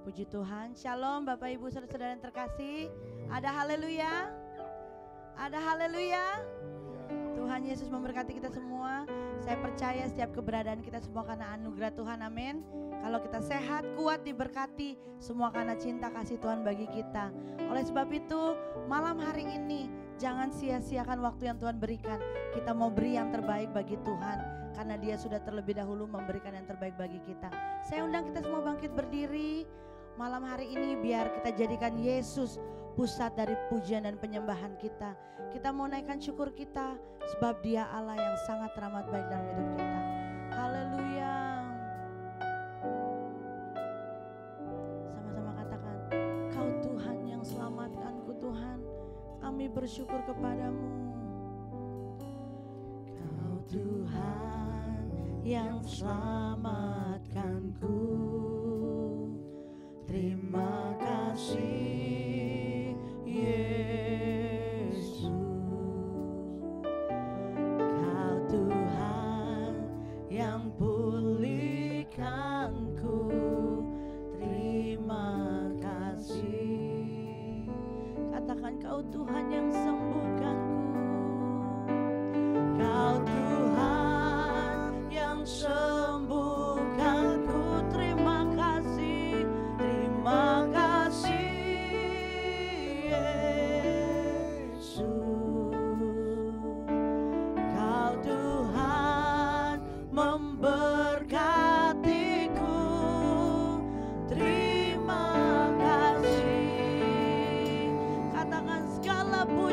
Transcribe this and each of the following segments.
Puji Tuhan. Shalom Bapak Ibu Saudara-saudara yang terkasih. Ada haleluya. Ada haleluya. Tuhan Yesus memberkati kita semua. Saya percaya setiap keberadaan kita semua karena anugerah Tuhan, amin. Kalau kita sehat, kuat, diberkati, semua karena cinta kasih Tuhan bagi kita. Oleh sebab itu, malam hari ini jangan sia-siakan waktu yang Tuhan berikan. Kita mau beri yang terbaik bagi Tuhan, karena Dia sudah terlebih dahulu memberikan yang terbaik bagi kita. Saya undang kita semua bangkit berdiri. Malam hari ini biar kita jadikan Yesus pusat dari pujian dan penyembahan kita. Kita mau naikkan syukur kita, sebab Dia Allah yang sangat teramat baik dalam hidup kita. Haleluya. Sama-sama katakan, Kau Tuhan yang selamatkanku Tuhan. Kami bersyukur kepadamu. Kau Tuhan yang selamatkanku. Terima kasih Yesus. Kau Tuhan yang pulihkanku. Terima kasih. Katakan, Kau Tuhan yang sembuhkanku. Kau Tuhan yang sembuhkanku. Terima kasih. Terima kasih Yesus. Kau Tuhan memberkatiku. Terima kasih. Katakan, segala puji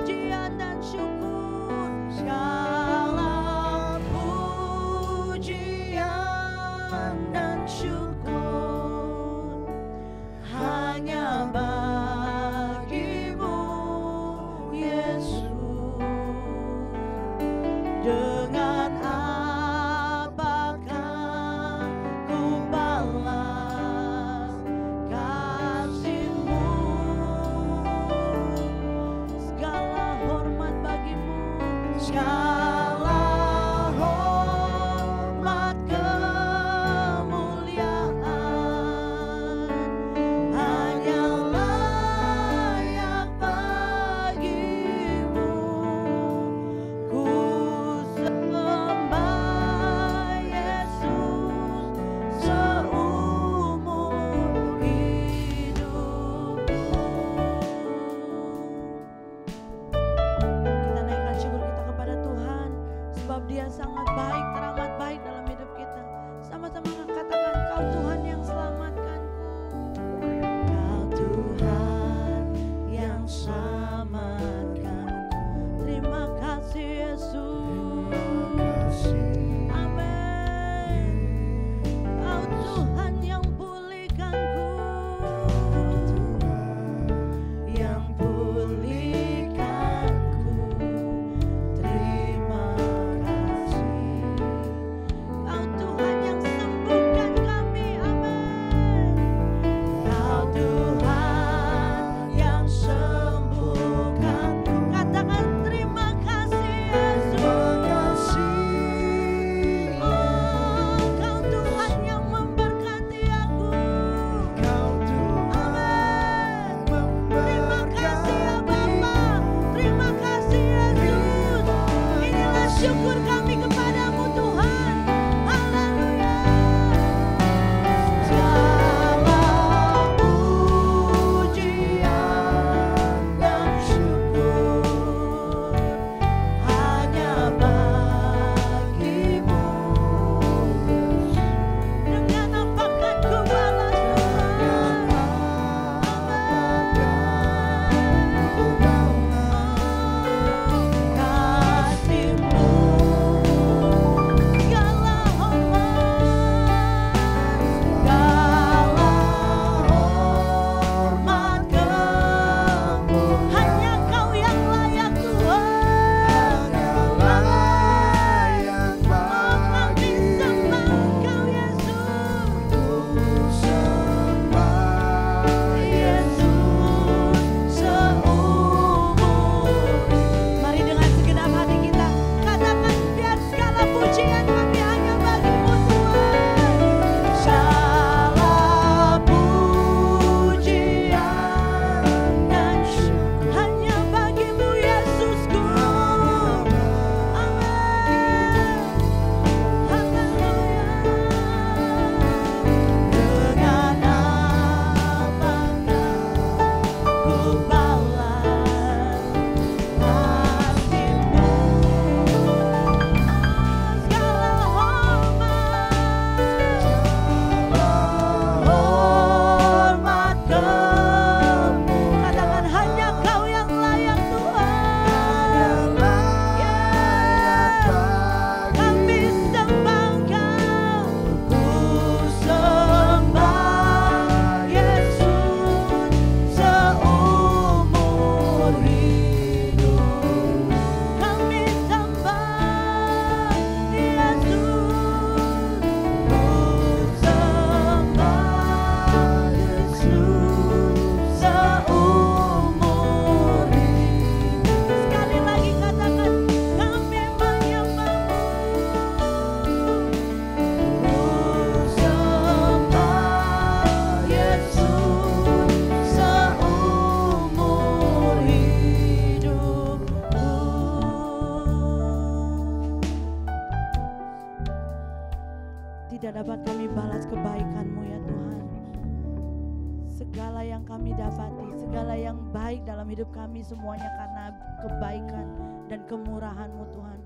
kami dapati segala yang baik dalam hidup kami semuanya karena kebaikan dan kemurahan-Mu Tuhan.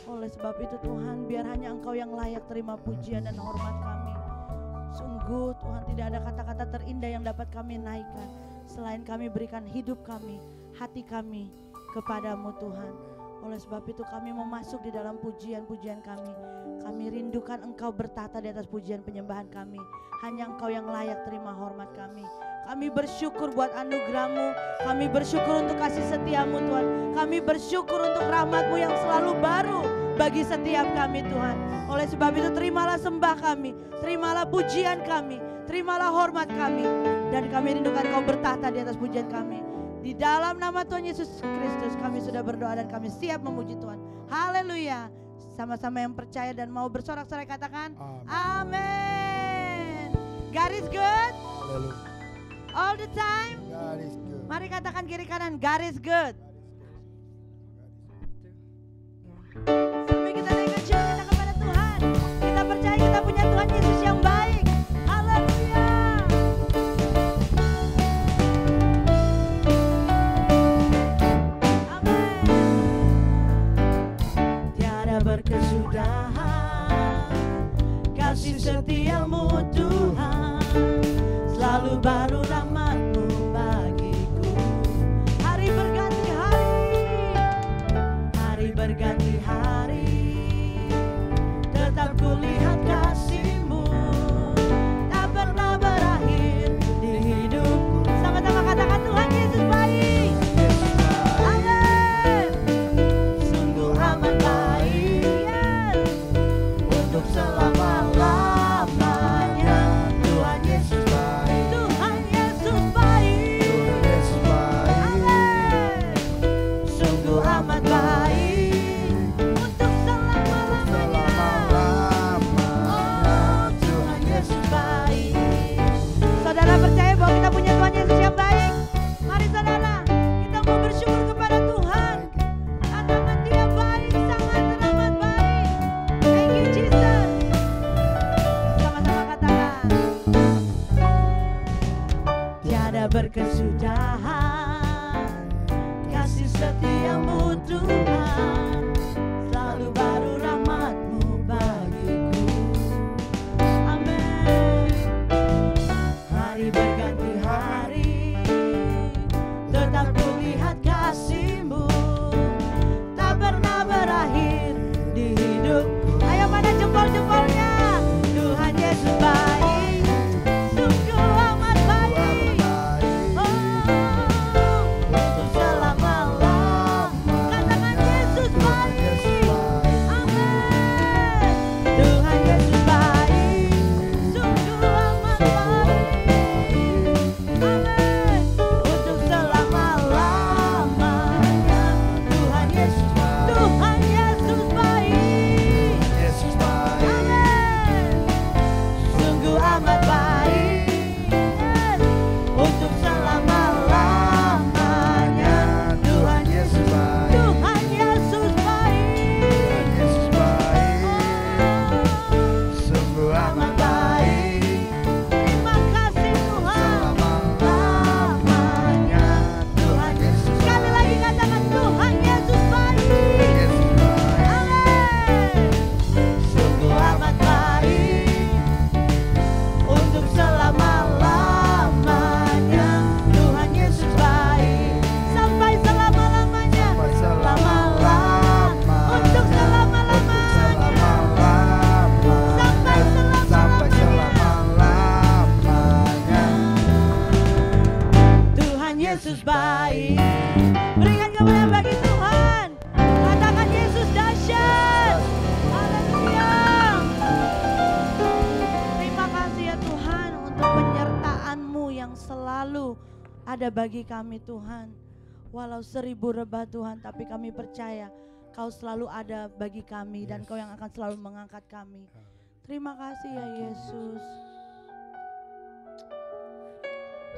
Oleh sebab itu Tuhan, biar hanya Engkau yang layak terima pujian dan hormat kami. Sungguh Tuhan, tidak ada kata-kata terindah yang dapat kami naikkan selain kami berikan hidup kami, hati kami kepada-Mu Tuhan. Oleh sebab itu kami mau masuk di dalam pujian-pujian kami. Kami rindukan Engkau bertata di atas pujian penyembahan kami. Hanya Engkau yang layak terima hormat kami. Kami bersyukur buat anugerah-Mu. Kami bersyukur untuk kasih setia-Mu Tuhan. Kami bersyukur untuk rahmat-Mu yang selalu baru bagi setiap kami Tuhan. Oleh sebab itu terimalah sembah kami, terimalah pujian kami, terimalah hormat kami. Dan kami rindukan Engkau bertata di atas pujian kami. Di dalam nama Tuhan Yesus Kristus kami sudah berdoa dan kami siap memuji Tuhan. Haleluya. Sama-sama yang percaya dan mau bersorak-sorai katakan amin. God is good. All the time. God is good. Mari katakan kiri kanan, God is good. Sampai kita naikkan syukur kita kepada Tuhan. Kita percaya kita punya Tuhan Yesus yang baik. Haleluya. Berkesudahan kasih setia-Mu Tuhan, selalu baru rahmat-Mu bagiku. Hari berganti hari, hari berganti hari, tetap kulihat kasih-Mu tak pernah berakhir di hidupku. Sama-sama katakan Tuhan Yesus baik. Amin. Sungguh amat baik untuk selama-lamanya. Tuhan Yesus baik. Tuhan Yesus baik. Tuhan Yesus baik. Amin. Sungguh amat baik untuk selama-lamanya. Oh, Tuhan Yesus baik. Saudara percaya bahwa kita punya Tuhan Yesus yang baik? Mari saudara, kita mau bersyukur kepada Tuhan. Katakan Dia baik, sangat teramat baik. Thank you Jesus. Sama-sama katakan. Tiada berkesudahan kasih setia-Mu Tuhan, selalu baru rahmat-Mu bagiku. Amin. Hari berganti hari, tetap kulihat kasih-Mu tak pernah berakhir di hidupku. Ayo mana jempol-jempolnya. Tuhan Yesus baik, sungguh amat baik. Oh, untuk selama-lamanya. Katakan Yesus baik. Amin. Tuhan Yesus baik, sungguh amat baik. Amin. Untuk selama-lamanya. Tuhan Yesus baik. Tuhan Yesus baik. Yesus baik. Amin. Sungguh amat baik untuk selama-lamanya. Tuhan Yesus baik. Tuhan Yesus baik. Tuhan Yesus baik. Sungguh amat baik. Terima kasih Tuhan. Selama-lamanya. Tuhan Yesus Sekali lagi katakan Tuhan Yesus baik. Yesus baik. Amin. Sungguh amat baik untuk selama-lamanya. Tuhan Yesus baik sampai selama-lamanya. Sampai selama-lamanya. Untuk selama-lamanya. Sampai Sampai selama-lamanya. selama-lamanya. Tuhan Yesus baik. Berikan kemuliaan bagi Tuhan. Katakan Yesus dahsyat. Haleluya. Terima kasih ya Tuhan untuk penyertaan-Mu yang selalu ada bagi kami Tuhan. Walau 1000 rebah Tuhan, tapi kami percaya Kau selalu ada bagi kami dan Kau yang akan selalu mengangkat kami. Terima kasih ya Yesus.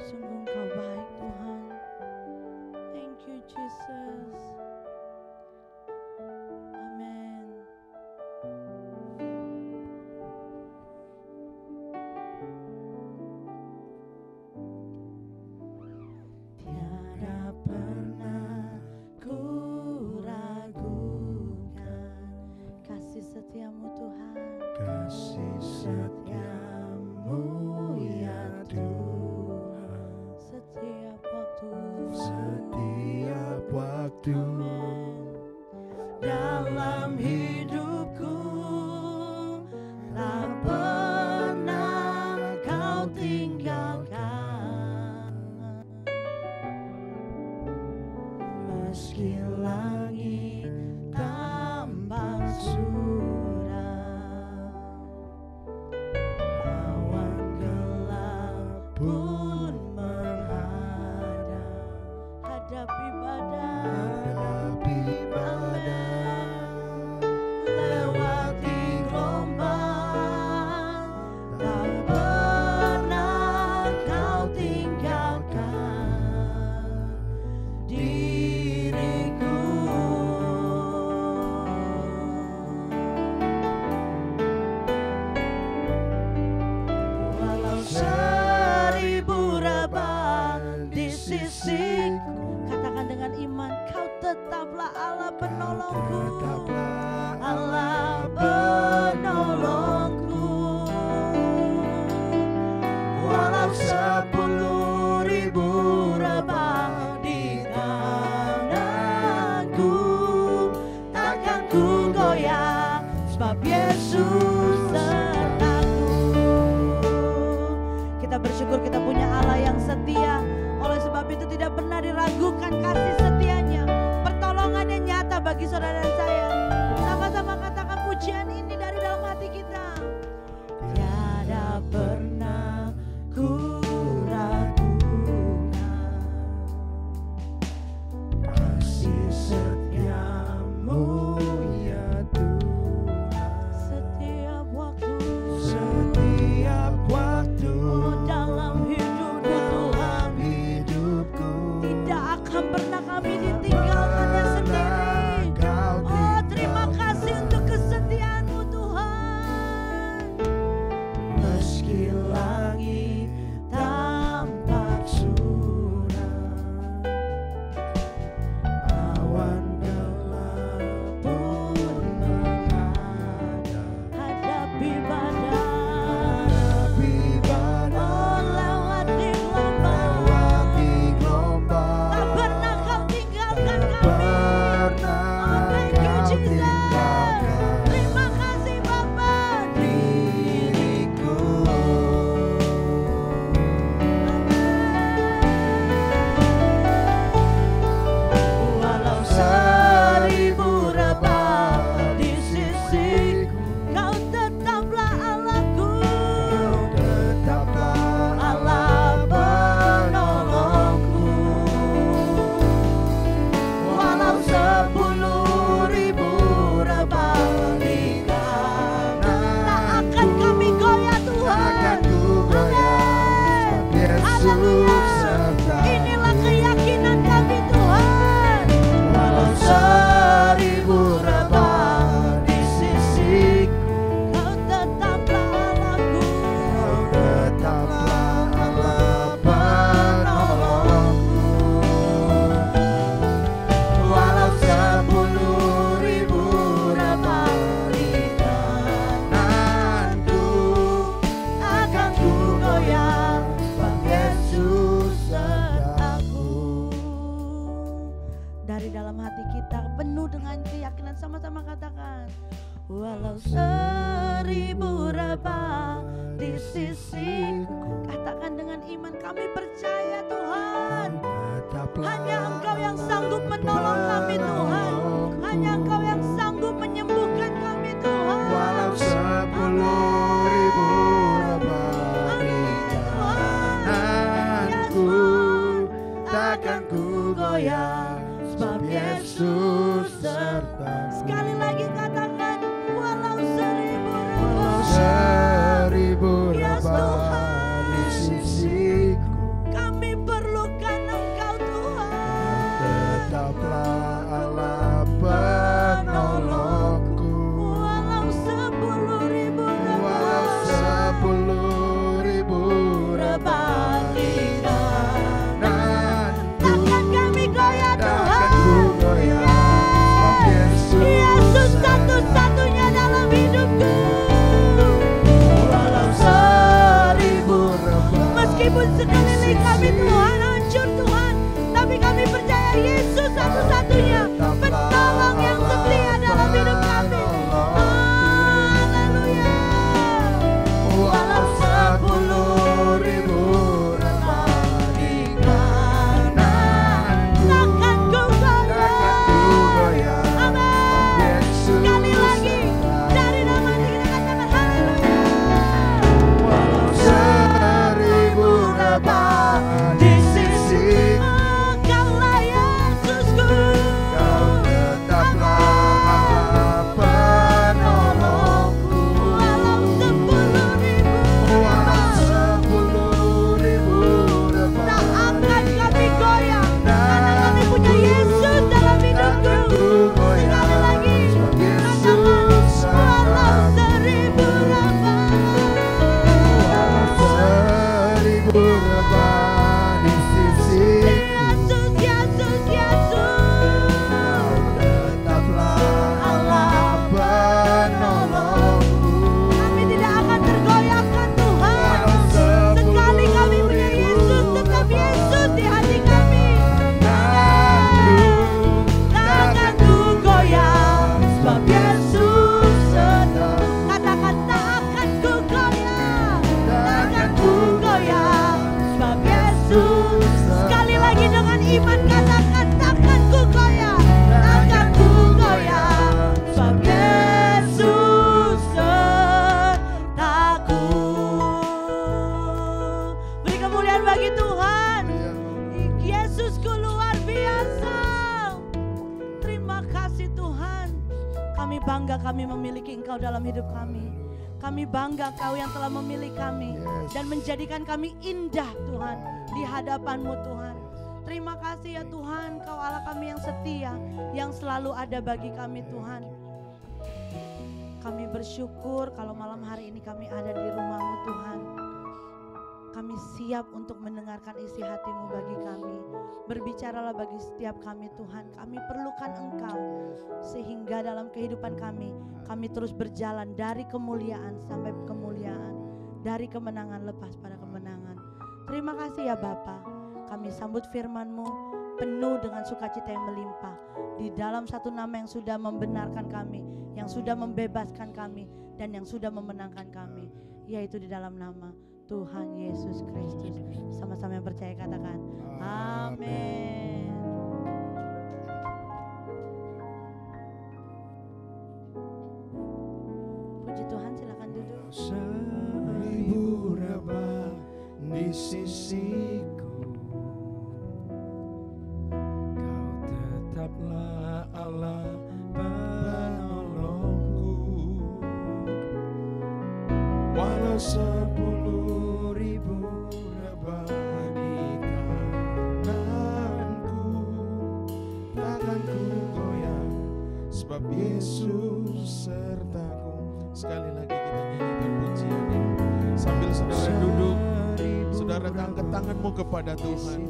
Sungguh Engkau baik Tuhan. Thank you Jesus. Amin. Tuhan. Dalam hidupku tak pernah kau tinggalkan, meski langit tampak suram, awan gelap pun menghadap, hadapi badai, lewati gelombang, tak pernah kau tinggalkan diriku. Walau seribu rebah di sisiku, katakan dengan iman, kau tetaplah Allah penolongku, Allah penolongku. Walau 10.000 rebah di tanganku, takkan ku goyah, sebab Yesus sertaku. Kita bersyukur kita punya Allah yang setia. Oleh sebab itu tidak pernah diragukan kasih setianya. Pertolongannya nyata bagi saudara dan saya. Sama-sama katakan pujian ini dari dalam hati kita. Tiada pernah ku ragukan kasih setiamu ya Tuhan. Setiap waktu, dalam hidupku, tidak akan pernah kami ditinggalkannya sendiri. Oh, terima kasih untuk kesetiaan-Mu Tuhan. Meski langit tampak suram, awan gelap pun menghadap, hadapi badai, oh lewati gelombang, tak pernah kau tinggalkan kami. Oh, thank you Jesus. Terima kasih Bapa. Diriku. Walau 1000 rebah di sisiku, kau tetaplah Allahku, Allah penolongku. Walau 10.000 rebah di kanan, tak akan kami goyah Tuhan. Amin. Haleluya. Inilah keyakinan kami Tuhan. Walau 1000 rebah di sisiku, kau tetaplah Allahku, Allah penolongku. Walau 10.000 rebah di kananku, akan ku goyah, sebab Yesus sertaku. Dari dalam hati kita penuh dengan keyakinan, sama-sama katakan. Walau 1000 rebah di sisiku, katakan dengan iman, kami percaya Tuhan. Hanya Engkau yang sanggup menolong kami Tuhan. Hanya Engkau yang sanggup menyembuhkan kami Tuhan. Walau 10.000 rebah di tanganku, takkan ku goyah, sebab Yesus sertaku. Sekali lagi katakan, walau 1000 rebah, 1000 Yes, rebah Tuhan. di sisiku, kami perlukan Engkau Tuhan. tetaplah Allah penolongku. Walau 10.000 Walau rebah 10.000 rebah di kananku, takkan kami goyah takkan Tuhan. ku goyah, sebab Yesus rebah di sisiku. Yesus, Yesus. Kau tetaplah Allah penolongku. Kami tidak akan tergoyahkan Tuhan. Sekali kami punya Yesus, tetap Yesus di hati kami. Takkanku goyah, sebab Yesus serta. Katakan tak akan ku goyah, takkan ku goyah, sebab Yesus. Sekali lagi dengan iman katakan takkan ku goyah, takkan ku goyah, sebab Yesus sertaku. Beri kemuliaan bagi Tuhan. Yesusku luar biasa. Terima kasih Tuhan. Kami bangga kami memiliki Engkau dalam hidup kami. Kami bangga Kau yang telah memilih kami dan menjadikan kami indah Tuhan di hadapan-Mu Tuhan. Terima kasih ya Tuhan, Kau Allah kami yang setia, yang selalu ada bagi kami Tuhan. Kami bersyukur kalau malam hari ini kami ada di rumah-Mu Tuhan. Kami siap untuk mendengarkan isi hati-Mu bagi kami. Berbicaralah bagi setiap kami Tuhan. Kami perlukan Engkau sehingga dalam kehidupan kami terus berjalan dari kemuliaan sampai kemuliaan, dari kemenangan lepas pada kemenangan. Terima kasih ya Bapa. Kami sambut firman-Mu penuh dengan sukacita yang melimpah di dalam satu nama yang sudah membenarkan kami, yang sudah membebaskan kami, dan yang sudah memenangkan kami, yaitu di dalam nama Tuhan Yesus Kristus. Sama-sama yang percaya katakan amin. Puji Tuhan, silakan duduk. Seribu rebah di sisiku, Kau tetaplah Allah penolongku. Walau 10.000 rebah di kananku, takkan ku goyah, sebab Yesus sertaku. Sekali lagi kita nyanyikan pujian ini sambil saudara duduk. Saudara angkat tanganmu kepada Tuhan.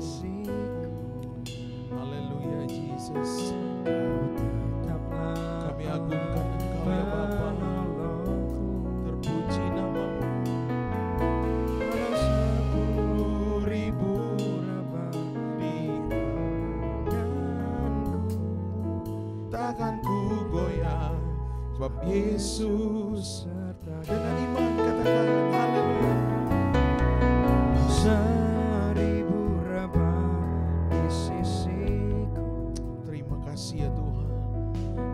Haleluya Yesus. Kami agungkan Engkau ya Bapa. Terpuji namamu. Walau 10.000 rebah di kananku, takkan ku goyah, sebab Yesus serta. Dengan iman katakan haleluya. 1000 rebah di sisiku. Terima kasih ya Tuhan.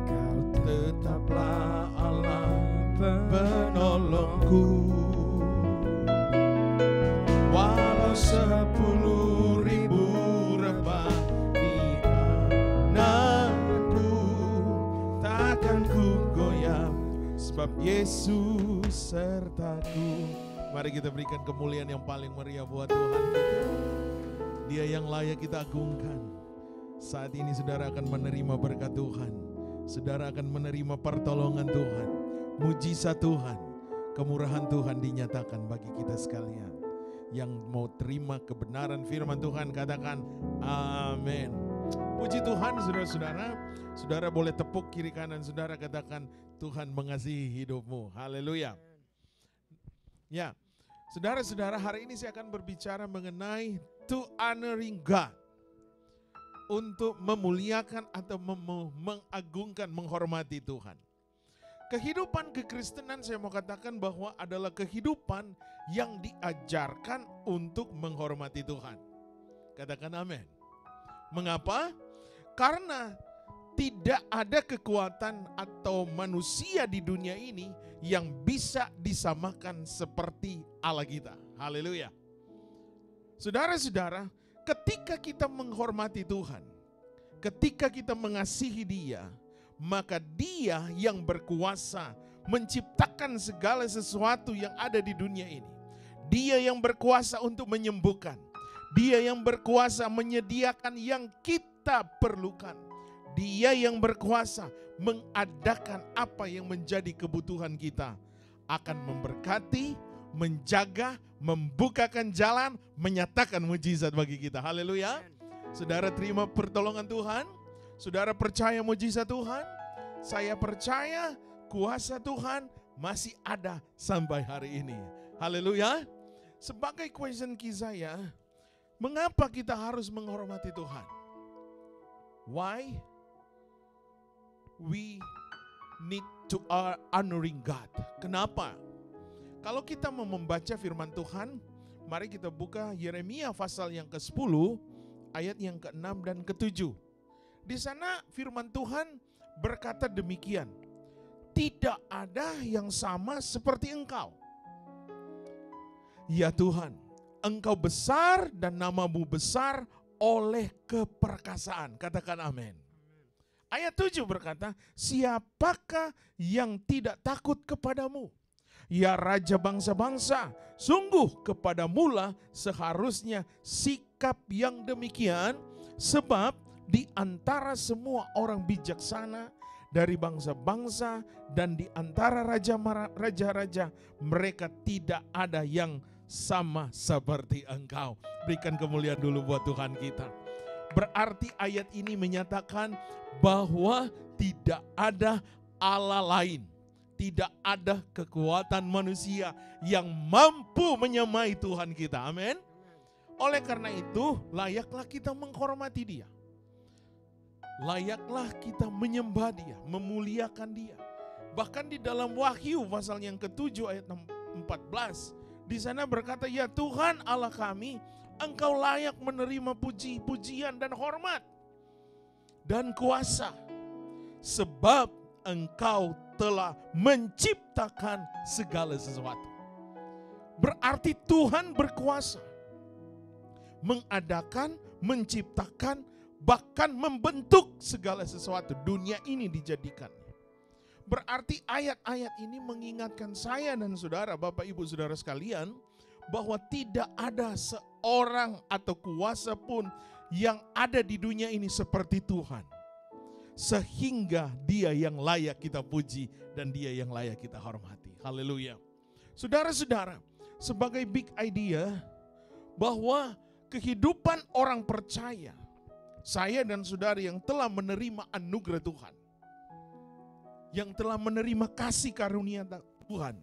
Kau tetaplah Allah penolongku. Walau 10.000 rebah di kananku, takkan ku goyah, sebab Yesus sertaku. Mari kita berikan kemuliaan yang paling meriah buat Tuhan kita. Dia yang layak kita agungkan. Saat ini saudara akan menerima berkat Tuhan. Saudara akan menerima pertolongan Tuhan. Mujizat Tuhan. Kemurahan Tuhan dinyatakan bagi kita sekalian. Yang mau terima kebenaran firman Tuhan katakan amin. Puji Tuhan saudara-saudara. Saudara boleh tepuk kiri kanan saudara, katakan Tuhan mengasihi hidupmu. Haleluya. Ya, saudara-saudara, hari ini saya akan berbicara mengenai to honoring God. Untuk memuliakan atau mengagungkan, menghormati Tuhan. Kehidupan kekristenan saya mau katakan bahwa adalah kehidupan yang diajarkan untuk menghormati Tuhan. Katakan amin. Mengapa? Karena tidak ada kekuatan atau manusia di dunia ini yang bisa disamakan seperti Allah kita. Haleluya. Saudara-saudara, ketika kita menghormati Tuhan, ketika kita mengasihi Dia, maka Dia yang berkuasa menciptakan segala sesuatu yang ada di dunia ini. Dia yang berkuasa untuk menyembuhkan. Dia yang berkuasa menyediakan yang kita perlukan. Dia yang berkuasa mengadakan apa yang menjadi kebutuhan kita. Akan memberkati, menjaga, membukakan jalan, menyatakan mujizat bagi kita. Haleluya. Saudara terima pertolongan Tuhan. Saudara percaya mujizat Tuhan. Saya percaya kuasa Tuhan masih ada sampai hari ini. Haleluya. Sebagai question key saya, mengapa kita harus menghormati Tuhan? Why we need to honoring God? Kenapa? Kalau kita mau membaca firman Tuhan, mari kita buka Yeremia pasal yang ke-10, ayat yang ke-6 dan ke-7. Di sana firman Tuhan berkata demikian, tidak ada yang sama seperti Engkau. Ya Tuhan, Engkau besar dan namamu besar oleh keperkasaan. Katakan amin. Ayat 7 berkata, siapakah yang tidak takut kepadamu? Ya Raja bangsa-bangsa, sungguh kepadamulah seharusnya sikap yang demikian, sebab di antara semua orang bijaksana dari bangsa-bangsa dan di antara raja-raja mereka tidak ada yang sama seperti Engkau. Berikan kemuliaan dulu buat Tuhan kita. Berarti ayat ini menyatakan bahwa tidak ada Allah lain, tidak ada kekuatan manusia yang mampu menyamai Tuhan kita. Amin. Oleh karena itu layaklah kita menghormati Dia. Layaklah kita menyembah Dia, memuliakan Dia. Bahkan di dalam Wahyu pasal yang ke-7 ayat 14, di sana berkata, ya Tuhan Allah kami, Engkau layak menerima puji-pujian dan hormat dan kuasa, sebab Engkau telah menciptakan segala sesuatu. Berarti Tuhan berkuasa mengadakan, menciptakan, bahkan membentuk segala sesuatu. Dunia ini dijadikan. Berarti ayat-ayat ini mengingatkan saya dan saudara, Bapak Ibu Saudara sekalian, bahwa tidak ada seorang atau kuasa pun yang ada di dunia ini seperti Tuhan. Sehingga Dia yang layak kita puji dan Dia yang layak kita hormati. Haleluya. Saudara-saudara, sebagai big idea bahwa kehidupan orang percaya, saya dan saudara yang telah menerima anugerah Tuhan, yang telah menerima kasih karunia Tuhan,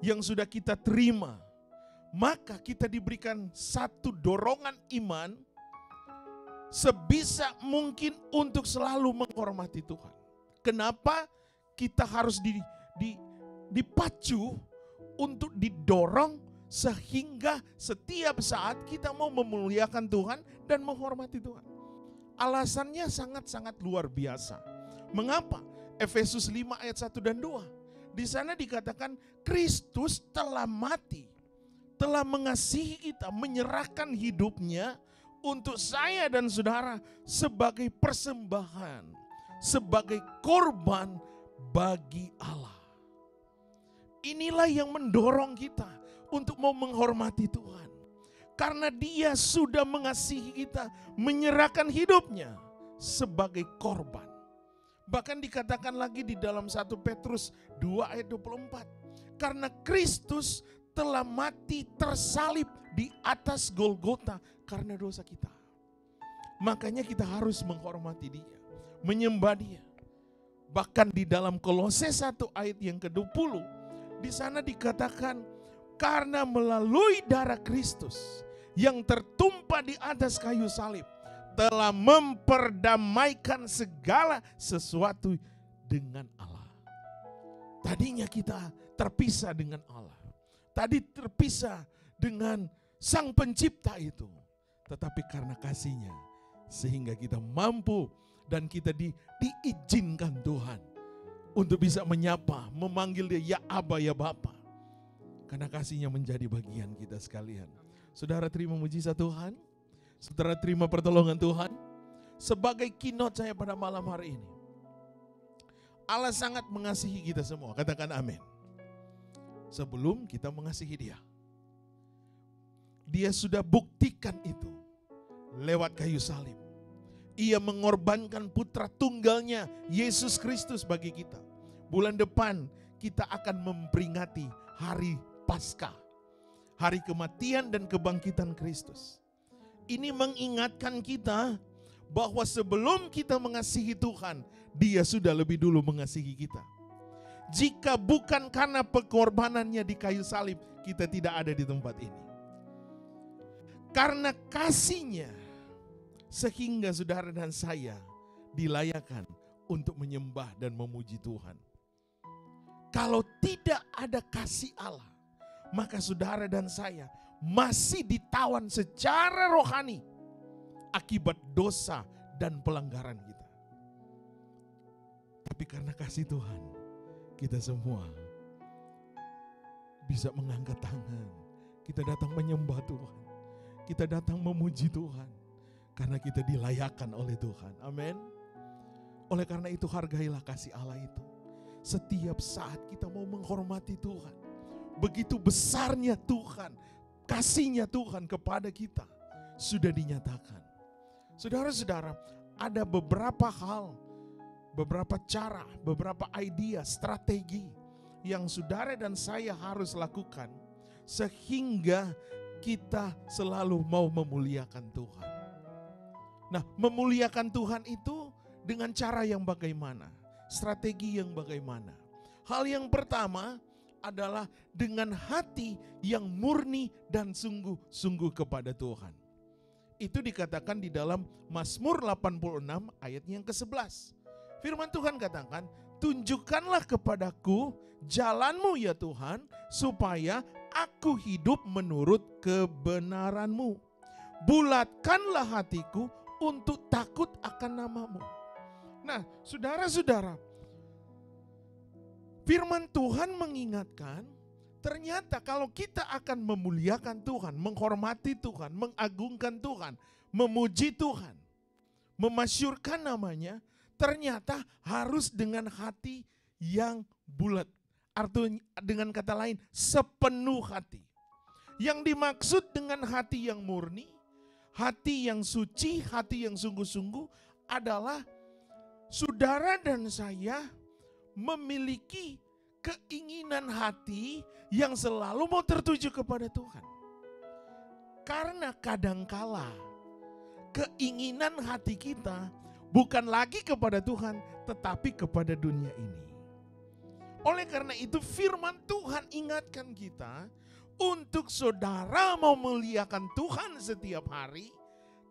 yang sudah kita terima, maka kita diberikan satu dorongan iman sebisa mungkin untuk selalu menghormati Tuhan. Kenapa kita harus dipacu untuk didorong sehingga setiap saat kita mau memuliakan Tuhan dan menghormati Tuhan? Alasannya sangat-sangat luar biasa. Mengapa? Efesus 5 ayat 1 dan 2. Di sana dikatakan Kristus telah mati, telah mengasihi kita, menyerahkan hidupnya untuk saya dan saudara sebagai persembahan, sebagai korban bagi Allah. Inilah yang mendorong kita untuk mau menghormati Tuhan. Karena Dia sudah mengasihi kita, menyerahkan hidupnya sebagai korban. Bahkan dikatakan lagi di dalam 1 Petrus 2 ayat 24. Karena Kristus telah mati tersalib di atas Golgota karena dosa kita. Makanya kita harus menghormati Dia, menyembah Dia. Bahkan di dalam Kolose 1 ayat yang ke-20, di sana dikatakan karena melalui darah Kristus yang tertumpah di atas kayu salib telah memperdamaikan segala sesuatu dengan Allah. Tadinya kita terpisah dengan Allah. Tadi terpisah dengan Sang Pencipta itu. Tetapi karena kasih-Nya sehingga kita mampu dan kita diizinkan Tuhan untuk bisa menyapa, memanggil Dia ya Aba, ya Bapa. Karena kasih-Nya menjadi bagian kita sekalian. Saudara terima mujizat Tuhan. Saudara terima pertolongan Tuhan. Sebagai keynote saya pada malam hari ini, Allah sangat mengasihi kita semua. Katakan amin. Sebelum kita mengasihi Dia, Dia sudah buktikan itu lewat kayu salib. Ia mengorbankan putra tunggalnya Yesus Kristus bagi kita. Bulan depan kita akan memperingati hari Paskah. hari kematian dan kebangkitan Kristus. Ini mengingatkan kita bahwa sebelum kita mengasihi Tuhan, Dia sudah lebih dulu mengasihi kita. Jika bukan karena pengorbanannya di kayu salib, kita tidak ada di tempat ini. Karena kasih-Nya, sehingga saudara dan saya dilayakan untuk menyembah dan memuji Tuhan. Kalau tidak ada kasih Allah, maka saudara dan saya masih ditawan secara rohani akibat dosa dan pelanggaran kita. Tapi karena kasih Tuhan, kita semua bisa mengangkat tangan. Kita datang menyembah Tuhan. Kita datang memuji Tuhan. Karena kita dilayakkan oleh Tuhan. Amin. Oleh karena itu hargailah kasih Allah itu. Setiap saat kita mau menghormati Tuhan. Begitu besarnya Tuhan, kasih-Nya Tuhan kepada kita sudah dinyatakan. Saudara-saudara, ada beberapa hal, beberapa cara, beberapa ide, strategi yang saudara dan saya harus lakukan sehingga kita selalu mau memuliakan Tuhan. Nah, memuliakan Tuhan itu dengan cara yang bagaimana? Strategi yang bagaimana? Hal yang pertama adalah dengan hati yang murni dan sungguh-sungguh kepada Tuhan. Itu dikatakan di dalam Mazmur 86 ayat yang ke-11. Firman Tuhan katakan, tunjukkanlah kepadaku jalan-Mu ya Tuhan, supaya aku hidup menurut kebenaran-Mu. Bulatkanlah hatiku untuk takut akan nama-Mu. Nah, saudara-saudara, firman Tuhan mengingatkan, ternyata kalau kita akan memuliakan Tuhan, menghormati Tuhan, mengagungkan Tuhan, memuji Tuhan, memasyurkan namanya, ternyata harus dengan hati yang bulat. Artinya dengan kata lain, sepenuh hati. Yang dimaksud dengan hati yang murni, hati yang suci, hati yang sungguh-sungguh adalah saudara dan saya memiliki keinginan hati yang selalu mau tertuju kepada Tuhan. Karena kadangkala keinginan hati kita bukan lagi kepada Tuhan, tetapi kepada dunia ini. Oleh karena itu firman Tuhan ingatkan kita, untuk saudara mau memuliakan Tuhan setiap hari,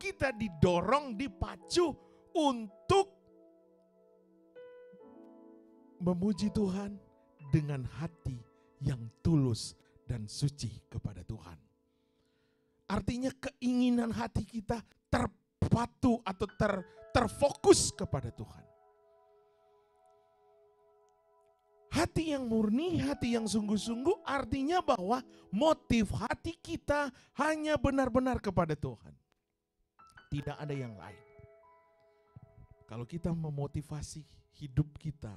kita didorong, dipacu untuk memuji Tuhan dengan hati yang tulus dan suci kepada Tuhan. Artinya keinginan hati kita terpatu atau terfokus kepada Tuhan. Hati yang murni, hati yang sungguh-sungguh artinya bahwa motif hati kita hanya benar-benar kepada Tuhan. Tidak ada yang lain. Kalau kita memotivasi hidup kita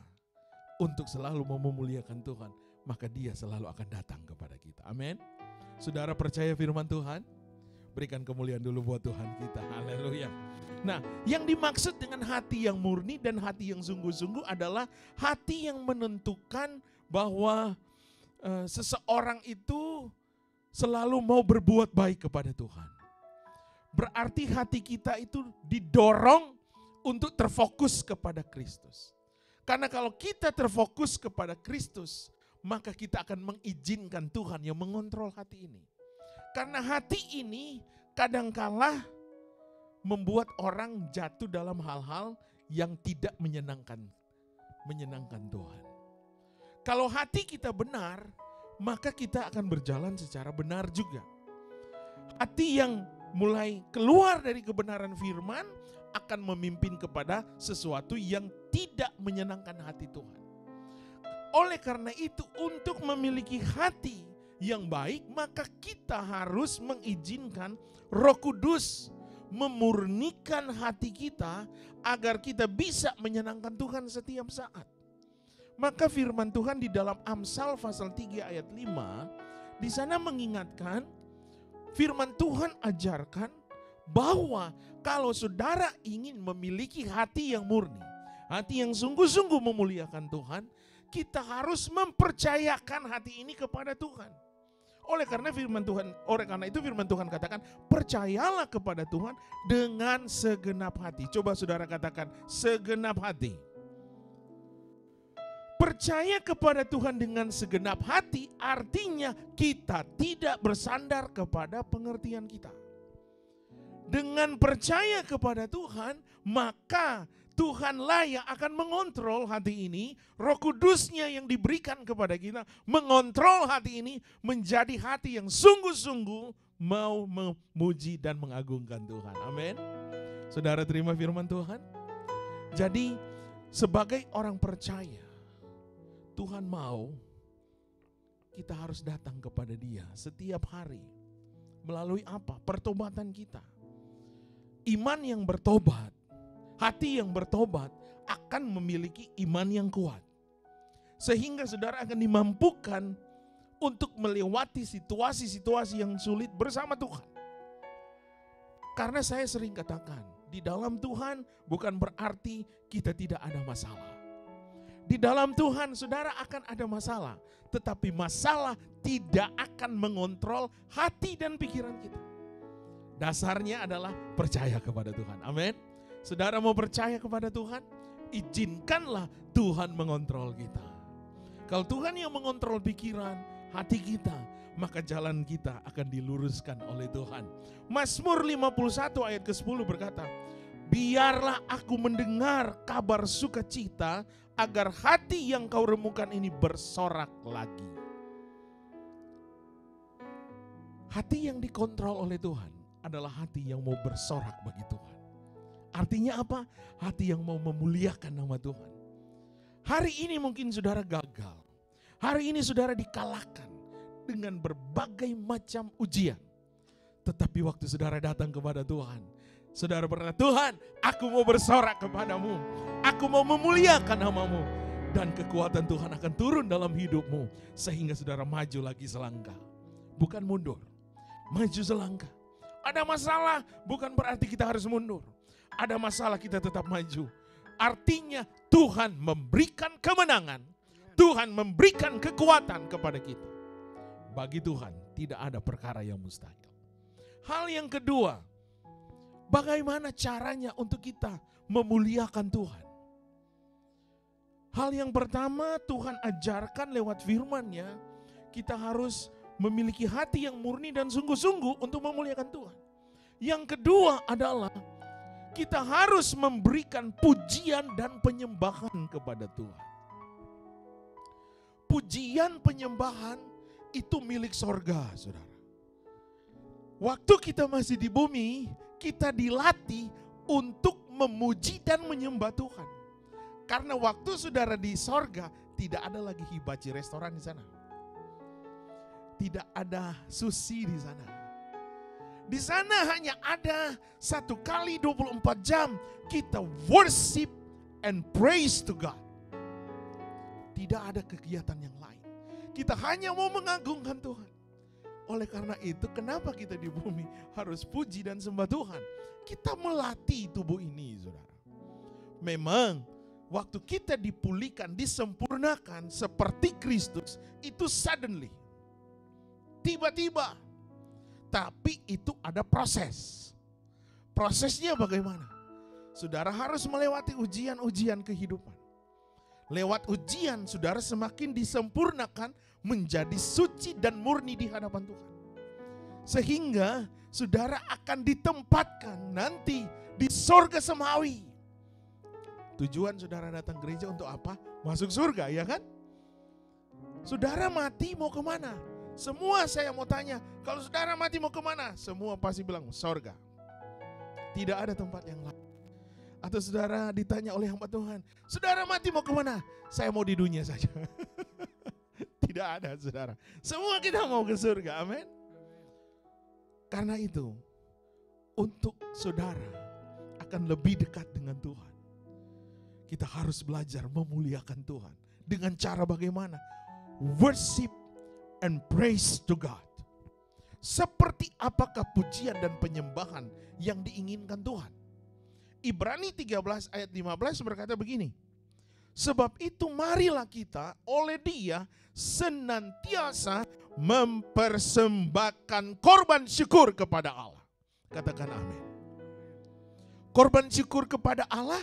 untuk selalu memuliakan Tuhan, maka Dia selalu akan datang kepada kita. Amin. Saudara percaya firman Tuhan? Berikan kemuliaan dulu buat Tuhan kita. Haleluya. Nah, yang dimaksud dengan hati yang murni dan hati yang sungguh-sungguh adalah hati yang menentukan bahwa seseorang itu selalu mau berbuat baik kepada Tuhan. Berarti hati kita itu didorong untuk terfokus kepada Kristus. Karena kalau kita terfokus kepada Kristus, maka kita akan mengizinkan Tuhan yang mengontrol hati ini. Karena hati ini kadangkala membuat orang jatuh dalam hal-hal yang tidak menyenangkan Tuhan. Kalau hati kita benar, maka kita akan berjalan secara benar juga. Hati yang mulai keluar dari kebenaran firman akan memimpin kepada sesuatu yang tidak menyenangkan hati Tuhan. Oleh karena itu, untuk memiliki hati yang baik, maka kita harus mengizinkan Roh Kudus memurnikan hati kita agar kita bisa menyenangkan Tuhan setiap saat. Maka firman Tuhan di dalam Amsal pasal 3 ayat 5, di sana mengingatkan, firman Tuhan ajarkan bahwa kalau saudara ingin memiliki hati yang murni, hati yang sungguh-sungguh memuliakan Tuhan, kita harus mempercayakan hati ini kepada Tuhan. Oleh karena itu firman Tuhan katakan, percayalah kepada Tuhan dengan segenap hati. Coba saudara katakan, segenap hati. Percaya kepada Tuhan dengan segenap hati artinya kita tidak bersandar kepada pengertian kita. Dengan percaya kepada Tuhan, maka Tuhanlah yang akan mengontrol hati ini. Roh Kudusnya yang diberikan kepada kita mengontrol hati ini menjadi hati yang sungguh-sungguh mau memuji dan mengagungkan Tuhan. Amin. Saudara terima firman Tuhan. Jadi sebagai orang percaya, Tuhan mau kita harus datang kepada Dia setiap hari. Melalui apa? Pertobatan kita. Iman yang bertobat, hati yang bertobat akan memiliki iman yang kuat. Sehingga saudara akan dimampukan untuk melewati situasi-situasi yang sulit bersama Tuhan. Karena saya sering katakan, di dalam Tuhan bukan berarti kita tidak ada masalah. Di dalam Tuhan saudara akan ada masalah, tetapi masalah tidak akan mengontrol hati dan pikiran kita. Dasarnya adalah percaya kepada Tuhan. Amin. Saudara mau percaya kepada Tuhan, izinkanlah Tuhan mengontrol kita. Kalau Tuhan yang mengontrol pikiran, hati kita, maka jalan kita akan diluruskan oleh Tuhan. Mazmur 51 ayat ke-10 berkata, biarlah aku mendengar kabar sukacita, agar hati yang kau remukan ini bersorak lagi. Hati yang dikontrol oleh Tuhan adalah hati yang mau bersorak bagi Tuhan. Artinya apa? Hati yang mau memuliakan nama Tuhan. Hari ini mungkin saudara gagal. Hari ini saudara dikalahkan dengan berbagai macam ujian. Tetapi waktu saudara datang kepada Tuhan, saudara berkata, Tuhan, aku mau bersorak kepadamu. Aku mau memuliakan namamu. Dan kekuatan Tuhan akan turun dalam hidupmu. Sehingga saudara maju lagi selangkah. Bukan mundur. Maju selangkah. Ada masalah bukan berarti kita harus mundur. Ada masalah kita tetap maju. Artinya Tuhan memberikan kemenangan. Tuhan memberikan kekuatan kepada kita. Bagi Tuhan tidak ada perkara yang mustahil. Hal yang kedua, bagaimana caranya untuk kita memuliakan Tuhan? Hal yang pertama Tuhan ajarkan lewat firman-Nya, kita harus memiliki hati yang murni dan sungguh-sungguh untuk memuliakan Tuhan. Yang kedua adalah kita harus memberikan pujian dan penyembahan kepada Tuhan. Pujian penyembahan itu milik sorga, saudara. Waktu kita masih di bumi, kita dilatih untuk memuji dan menyembah Tuhan. Karena waktu saudara di sorga, tidak ada lagi hibachi restoran di sana. Tidak ada sushi di sana. Di sana hanya ada 1 kali 24 jam kita worship and praise to God. Tidak ada kegiatan yang lain. Kita hanya mau mengagungkan Tuhan. Oleh karena itu, kenapa kita di bumi harus puji dan sembah Tuhan? Kita melatih tubuh ini, saudara. Memang waktu kita dipulihkan, disempurnakan seperti Kristus, itu suddenly. Tiba-tiba. Tapi itu ada proses. Prosesnya bagaimana? Saudara harus melewati ujian-ujian kehidupan. Lewat ujian, saudara semakin disempurnakan menjadi suci dan murni di hadapan Tuhan. Sehingga saudara akan ditempatkan nanti di sorga semawi. Tujuan saudara datang gereja untuk apa? Masuk surga, ya kan? Saudara mati mau kemana? Semua saya mau tanya, kalau saudara mati mau kemana? Semua pasti bilang sorga. Tidak ada tempat yang lain. Atau saudara ditanya oleh hamba Tuhan, saudara mati mau kemana? Saya mau di dunia saja. Tidak ada, saudara. Semua kita mau ke surga, amin. Karena itu, untuk saudara akan lebih dekat dengan Tuhan, kita harus belajar memuliakan Tuhan. Dengan cara bagaimana? Worship and praise to God. Seperti apakah pujian dan penyembahan yang diinginkan Tuhan? Ibrani 13 ayat 15 berkata begini. Sebab itu marilah kita oleh Dia senantiasa mempersembahkan korban syukur kepada Allah. Katakan amin. Korban syukur kepada Allah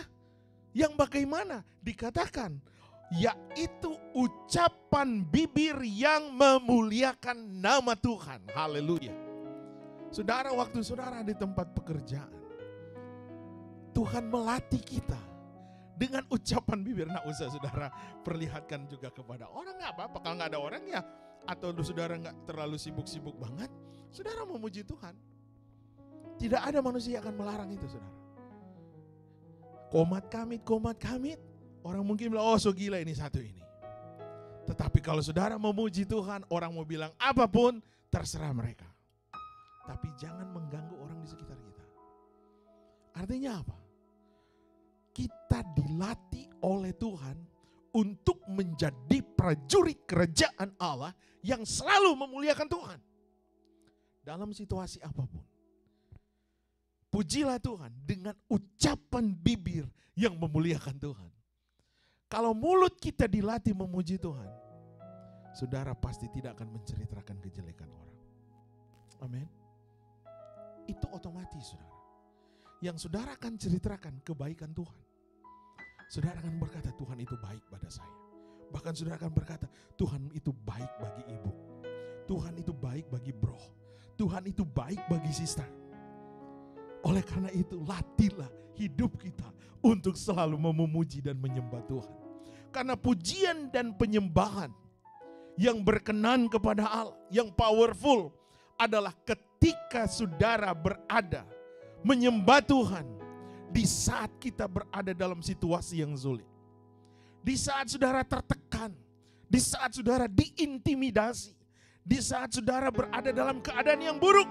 yang bagaimana? Dikatakan, yaitu ucapan bibir yang memuliakan nama Tuhan. Haleluya. Saudara, waktu saudara di tempat pekerjaan, Tuhan melatih kita dengan ucapan bibir. Nah, usah saudara perlihatkan juga kepada orang, nggak apa-apa. Kalau nggak ada orang ya, atau saudara nggak terlalu sibuk-sibuk banget, saudara memuji Tuhan. Tidak ada manusia yang akan melarang itu, saudara. Komat kamit. Orang mungkin bilang, oh so gila ini satu ini. Tetapi kalau saudara memuji Tuhan, orang mau bilang apapun, terserah mereka. Tapi jangan mengganggu orang di sekitar kita. Artinya apa? Kita dilatih oleh Tuhan untuk menjadi prajurit kerajaan Allah yang selalu memuliakan Tuhan. Dalam situasi apapun. Pujilah Tuhan dengan ucapan bibir yang memuliakan Tuhan. Kalau mulut kita dilatih memuji Tuhan, saudara pasti tidak akan menceritakan kejelekan orang. Amin. Itu otomatis, saudara. Yang saudara akan ceritakan kebaikan Tuhan. Saudara akan berkata, Tuhan itu baik pada saya. Bahkan saudara akan berkata, Tuhan itu baik bagi ibu. Tuhan itu baik bagi bro. Tuhan itu baik bagi sister. Oleh karena itu, latihlah hidup kita untuk selalu memuji dan menyembah Tuhan. Karena pujian dan penyembahan yang berkenan kepada Allah, yang powerful, adalah ketika saudara berada menyembah Tuhan di saat kita berada dalam situasi yang sulit. Di saat saudara tertekan, di saat saudara diintimidasi, di saat saudara berada dalam keadaan yang buruk.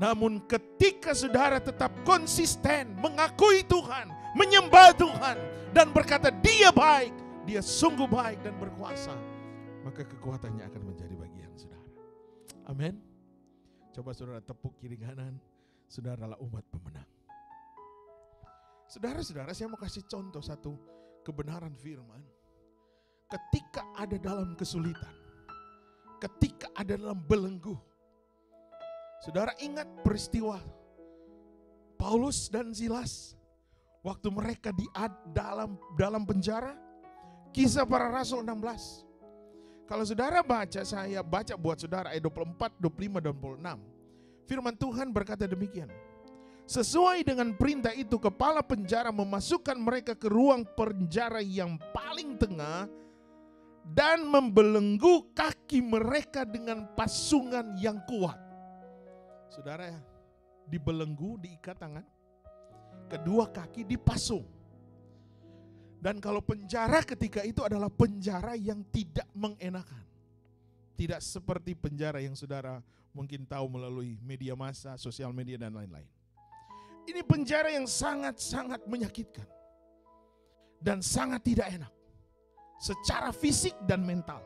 Namun ketika saudara tetap konsisten mengakui Tuhan, menyembah Tuhan, dan berkata Dia baik, Dia sungguh baik dan berkuasa, maka kekuatannya akan menjadi bagian saudara. Amin. Coba saudara tepuk kiri kanan, saudaralah umat pemenang. Saudara-saudara, saya mau kasih contoh satu kebenaran firman. Ketika ada dalam kesulitan, ketika ada dalam belenggu, saudara ingat peristiwa Paulus dan Silas waktu mereka di dalam penjara? Kisah Para Rasul 16. Kalau saudara baca, saya baca buat saudara ayat 24, 25, dan 26. Firman Tuhan berkata demikian. Sesuai dengan perintah itu, kepala penjara memasukkan mereka ke ruang penjara yang paling tengah dan membelenggu kaki mereka dengan pasungan yang kuat. Saudara ya, dibelenggu, diikat tangan, kedua kaki dipasung. Dan kalau penjara ketika itu adalah penjara yang tidak mengenakan. Tidak seperti penjara yang saudara mungkin tahu melalui media massa, sosial media, dan lain-lain. Ini penjara yang sangat-sangat menyakitkan. Dan sangat tidak enak. Secara fisik dan mental.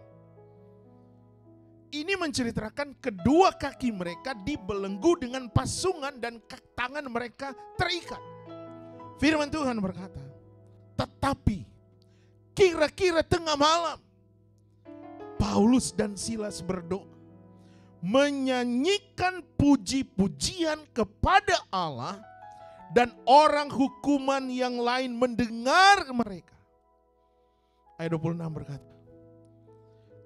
Ini menceritakan kedua kaki mereka dibelenggu dengan pasungan dan tangan mereka terikat. Firman Tuhan berkata, tetapi kira-kira tengah malam, Paulus dan Silas berdoa, menyanyikan puji-pujian kepada Allah, dan orang hukuman yang lain mendengar mereka. Ayat 26 berkata,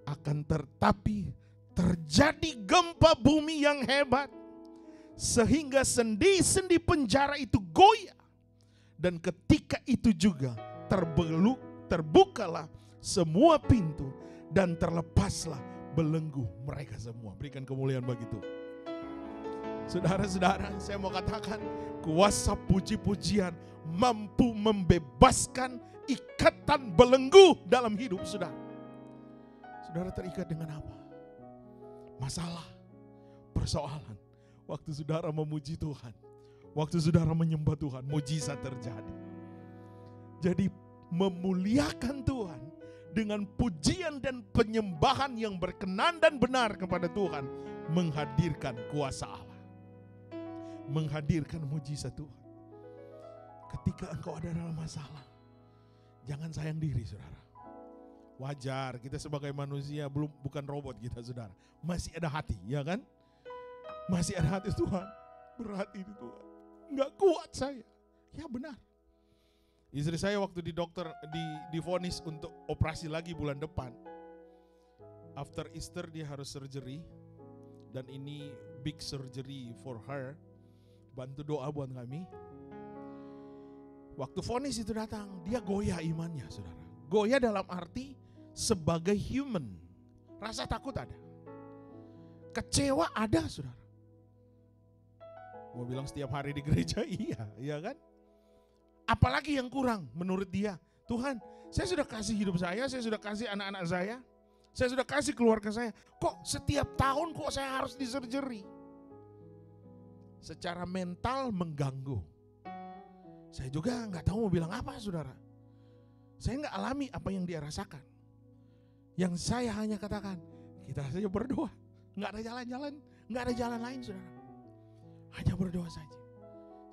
akan tetapi terjadi gempa bumi yang hebat, sehingga sendi-sendi penjara itu goyah. Dan ketika itu juga terbukalah semua pintu dan terlepaslah belenggu mereka semua. Berikan kemuliaan bagi Tuhan. Saudara-saudara, saya mau katakan kuasa puji-pujian mampu membebaskan ikatan belenggu dalam hidup saudara. Saudara terikat dengan apa? Masalah, persoalan. Waktu saudara memuji Tuhan, waktu saudara menyembah Tuhan, mujizat terjadi. Jadi memuliakan Tuhan dengan pujian dan penyembahan yang berkenan dan benar kepada Tuhan menghadirkan kuasa Allah. Menghadirkan mujizat Tuhan. Ketika engkau ada dalam masalah, jangan sayang diri saudara. Wajar, kita sebagai manusia bukan robot kita, saudara. Masih ada hati, ya kan? Masih ada hati. Tuhan, berat ini Tuhan. Nggak kuat saya. Ya benar. Istri saya waktu di dokter divonis untuk operasi lagi bulan depan. After Easter dia harus surgery. Dan ini big surgery for her. Bantu doa buat kami. Waktu vonis itu datang, dia goyah imannya, saudara. Goyah dalam arti sebagai human. Rasa takut ada. Kecewa ada, saudara. Mau bilang setiap hari di gereja, iya kan? Apalagi yang kurang menurut dia. Tuhan, saya sudah kasih hidup saya sudah kasih anak-anak saya sudah kasih keluarga saya. Kok setiap tahun kok saya harus disurgery? Secara mental mengganggu. Saya juga nggak tahu mau bilang apa, saudara. Saya nggak alami apa yang dia rasakan. Yang saya hanya katakan, kita saja berdoa. Nggak ada jalan-jalan, nggak ada jalan lain, saudara. Hanya berdoa saja.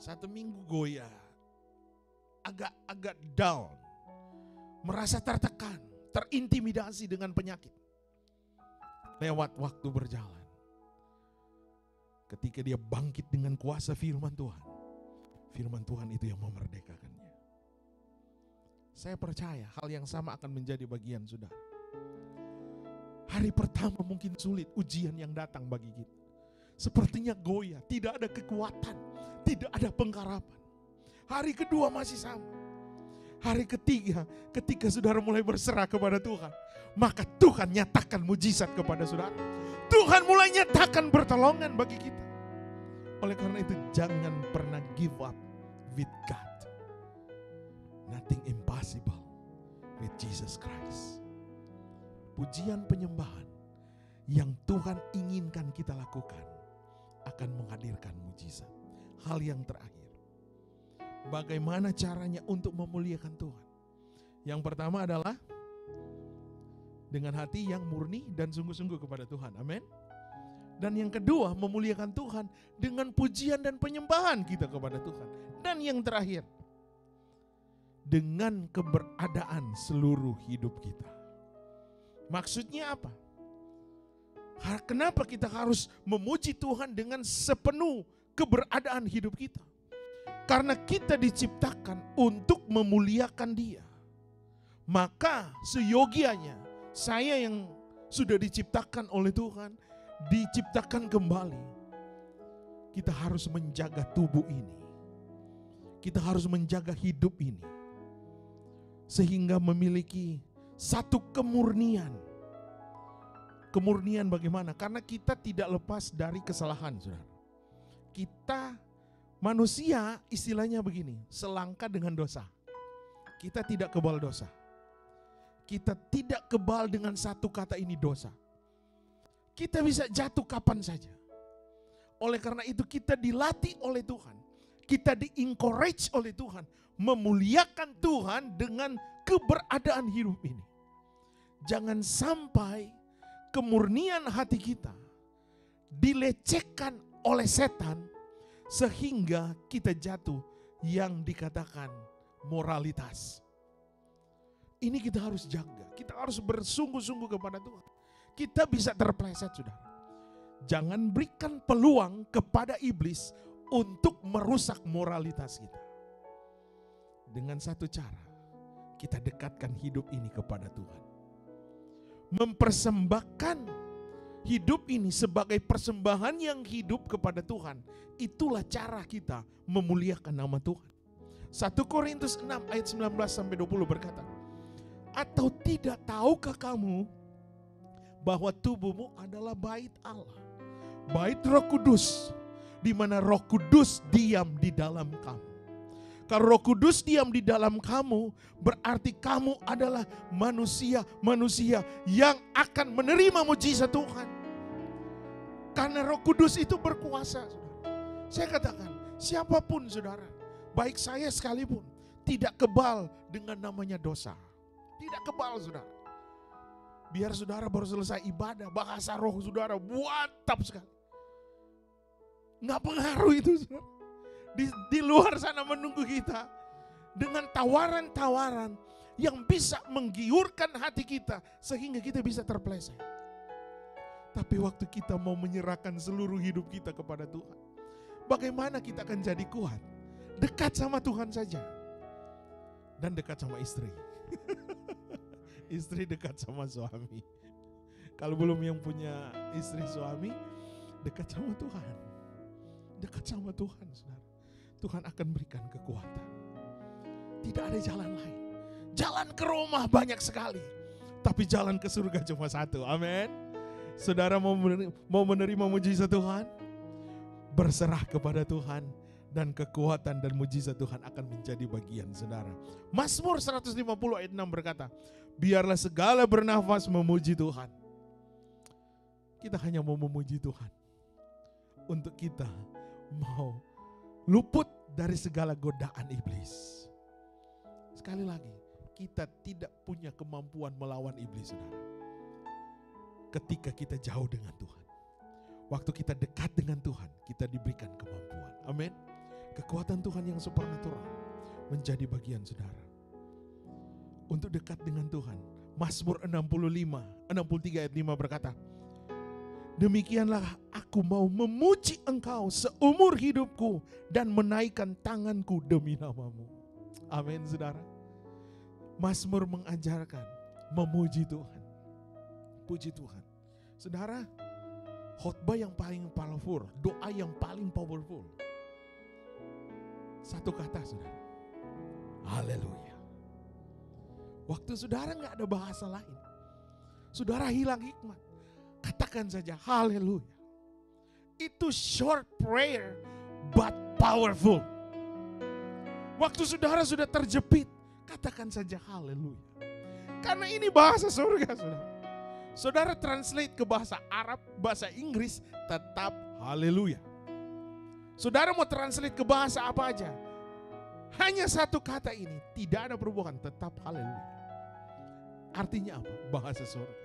1 minggu goyah, agak down, merasa tertekan, terintimidasi dengan penyakit. Lewat waktu berjalan, ketika dia bangkit dengan kuasa firman Tuhan itu yang memerdekakannya. Saya percaya hal yang sama akan menjadi bagian saudara. Hari pertama mungkin sulit, ujian yang datang bagi kita. Sepertinya goyah, tidak ada kekuatan, tidak ada pengharapan. Hari kedua masih sama. Hari ketiga, ketika saudara mulai berserah kepada Tuhan, maka Tuhan nyatakan mujizat kepada saudara. Tuhan mulai nyatakan pertolongan bagi kita. Oleh karena itu jangan pernah give up with God. Nothing impossible with Jesus Christ. Pujian penyembahan yang Tuhan inginkan kita lakukan akan menghadirkan mujizat. Hal yang terakhir, bagaimana caranya untuk memuliakan Tuhan? Yang pertama adalah dengan hati yang murni dan sungguh-sungguh kepada Tuhan. Amin. Dan yang kedua, memuliakan Tuhan dengan pujian dan penyembahan kita kepada Tuhan. Dan yang terakhir, dengan keberadaan seluruh hidup kita. Maksudnya apa? Kenapa kita harus memuji Tuhan dengan sepenuh keberadaan hidup kita? Karena kita diciptakan untuk memuliakan Dia. Maka seyogianya saya yang sudah diciptakan oleh Tuhan, diciptakan kembali, kita harus menjaga tubuh ini. Kita harus menjaga hidup ini. Sehingga memiliki satu kemurnian. Kemurnian bagaimana? Karena kita tidak lepas dari kesalahan, saudara. Kita manusia istilahnya begini, selangkah dengan dosa. Kita tidak kebal dosa. Kita tidak kebal dengan satu kata ini dosa. Kita bisa jatuh kapan saja. Oleh karena itu kita dilatih oleh Tuhan. Kita di-encourage oleh Tuhan. Memuliakan Tuhan dengan keberadaan hidup ini. Jangan sampai kemurnian hati kita dilecehkan oleh setan sehingga kita jatuh yang dikatakan moralitas. Ini kita harus jaga. Kita harus bersungguh-sungguh kepada Tuhan. Kita bisa terpeleset, saudara. Jangan berikan peluang kepada iblis untuk merusak moralitas kita. Dengan satu cara, kita dekatkan hidup ini kepada Tuhan. Mempersembahkan hidup ini sebagai persembahan yang hidup kepada Tuhan. Itulah cara kita memuliakan nama Tuhan. 1 Korintus 6 ayat 19-20 berkata, atau tidak tahukah kamu bahwa tubuhmu adalah bait Allah, bait Roh Kudus, di mana Roh Kudus diam di dalam kamu. Kalau Roh Kudus diam di dalam kamu, berarti kamu adalah manusia yang akan menerima mujizat Tuhan. Karena Roh Kudus itu berkuasa, saudara. Saya katakan, siapapun saudara, baik saya sekalipun, tidak kebal dengan namanya dosa. Tidak kebal, saudara. Biar saudara baru selesai ibadah, bahasa roh saudara buatap sekali. Nggak pengaruh itu, saudara. Di luar sana menunggu kita dengan tawaran-tawaran yang bisa menggiurkan hati kita sehingga kita bisa terpeleset. Tapi waktu kita mau menyerahkan seluruh hidup kita kepada Tuhan, bagaimana kita akan jadi kuat? Dekat sama Tuhan saja. Dan dekat sama istri. Istri dekat sama suami. Kalau belum yang punya istri suami, dekat sama Tuhan. Dekat sama Tuhan, saudara. Tuhan akan berikan kekuatan. Tidak ada jalan lain. Jalan ke Roma banyak sekali, tapi jalan ke surga cuma satu. Amin. Saudara mau menerima mujizat Tuhan? Berserah kepada Tuhan, dan kekuatan dan mujizat Tuhan akan menjadi bagian saudara. Mazmur 150 ayat 6 berkata, biarlah segala bernafas memuji Tuhan. Kita hanya mau memuji Tuhan. Untuk kita mau luput dari segala godaan iblis. Sekali lagi, kita tidak punya kemampuan melawan iblis, saudara. Ketika kita jauh dengan Tuhan. Waktu kita dekat dengan Tuhan, kita diberikan kemampuan. Amin. Kekuatan Tuhan yang supernatural menjadi bagian saudara. Untuk dekat dengan Tuhan. Mazmur 63 ayat 5 berkata, demikianlah aku mau memuji Engkau seumur hidupku dan menaikkan tanganku demi nama-Mu. Amin, saudara. Mazmur mengajarkan memuji Tuhan. Puji Tuhan. Saudara, khotbah yang paling powerful, doa yang paling powerful. Satu kata, saudara. Haleluya. Waktu saudara gak ada bahasa lain, saudara hilang hikmat, katakan saja haleluya. Itu short prayer but powerful. Waktu saudara sudah terjepit, katakan saja haleluya. Karena ini bahasa surga, saudara. Saudara translate ke bahasa Arab, bahasa Inggris, tetap haleluya. Saudara mau translate ke bahasa apa aja, hanya satu kata ini, tidak ada perubahan, tetap haleluya. Artinya apa? Bahasa surga.